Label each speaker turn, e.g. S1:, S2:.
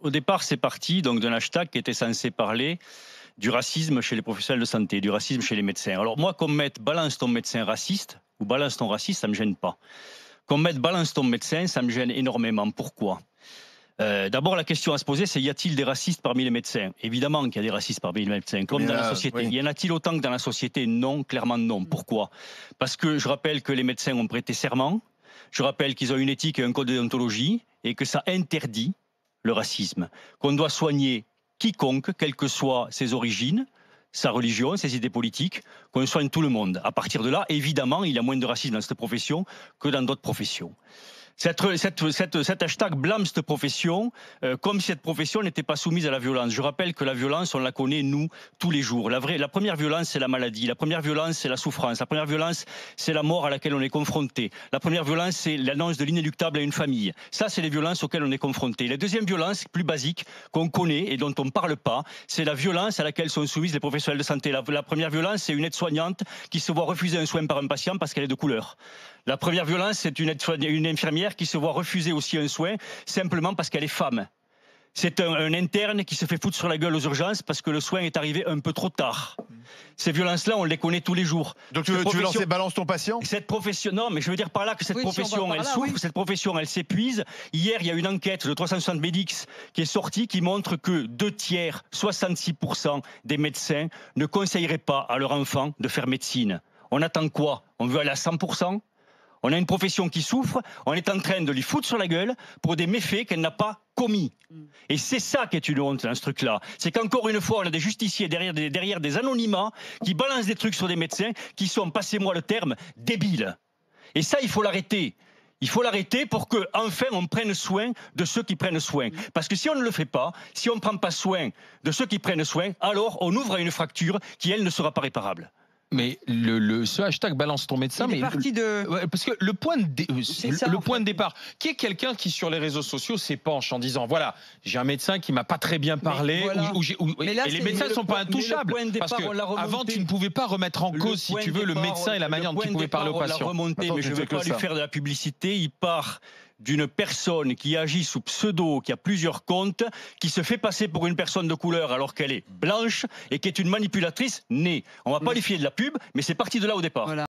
S1: Au départ, c'est parti donc d'un hashtag qui était censé parler du racisme chez les professionnels de santé, du racisme chez les médecins. Alors moi, qu'on mette balance ton médecin raciste ou balance ton raciste, ça me gêne pas. Qu'on mette balance ton médecin, ça me gêne énormément. Pourquoi ? D'abord, la question à se poser, c'est y a-t-il des racistes parmi les médecins ? Évidemment qu'il y a des racistes parmi les médecins, comme dans la société. Oui. Y en a-t-il autant que dans la société ? Non, clairement non. Pourquoi ? Parce que je rappelle que les médecins ont prêté serment, je rappelle qu'ils ont une éthique et un code de déontologie, et que ça interdit le racisme, qu'on doit soigner quiconque, quelles que soient ses origines, sa religion, ses idées politiques, qu'on soigne tout le monde. À partir de là, évidemment, il y a moins de racisme dans cette profession que dans d'autres professions. Cet hashtag blâme cette profession comme si cette profession n'était pas soumise à la violence. Je rappelle que la violence, on la connaît, nous, tous les jours. La première violence, c'est la maladie. La première violence, c'est la souffrance. La première violence, c'est la mort à laquelle on est confronté. La première violence, c'est l'annonce de l'inéluctable à une famille. Ça, c'est les violences auxquelles on est confronté. La deuxième violence, plus basique, qu'on connaît et dont on ne parle pas, c'est la violence à laquelle sont soumises les professionnels de santé. La première violence, c'est une aide-soignante qui se voit refuser un soin par un patient parce qu'elle est de couleur. La première violence, c'est une infirmière qui se voit refuser aussi un soin simplement parce qu'elle est femme. C'est un interne qui se fait foutre sur la gueule aux urgences parce que le soin est arrivé un peu trop tard. Ces violences-là, on les connaît tous les jours.
S2: Donc tu veux lancer balance ton patient ?
S1: Cette profession, non, mais je veux dire par là que cette profession, elle souffre, cette profession, elle s'épuise. Hier, il y a une enquête de 360 Medix qui est sortie qui montre que 2/3, 66% des médecins ne conseilleraient pas à leur enfant de faire médecine. On attend quoi ? On veut aller à 100% ? On a une profession qui souffre, on est en train de lui foutre sur la gueule pour des méfaits qu'elle n'a pas commis. Et c'est ça qui est une honte dans ce truc-là. C'est qu'encore une fois, on a des justiciers derrière des anonymats qui balancent des trucs sur des médecins qui sont, passez-moi le terme, débiles. Et ça, il faut l'arrêter. Il faut l'arrêter pour qu'enfin on prenne soin de ceux qui prennent soin. Parce que si on ne le fait pas, si on ne prend pas soin de ceux qui prennent soin, alors on ouvre à une fracture qui, elle, ne sera pas réparable.
S3: Mais ce hashtag balance ton médecin, mais parce que le point de départ, qui est quelqu'un qui sur les réseaux sociaux s'épanche en disant voilà, j'ai un médecin qui m'a pas très bien parlé, et les médecins ne sont pas intouchables parce que avant tu ne pouvais pas remettre en cause, si tu veux, le médecin et la manière dont tu pouvais parler au patient.
S1: Mais je ne vais pas lui faire de la publicité. Il part d'une personne qui agit sous pseudo, qui a plusieurs comptes, qui se fait passer pour une personne de couleur alors qu'elle est blanche et qui est une manipulatrice née. On ne va pas lui filer de la pub, mais c'est parti de là au départ. Voilà.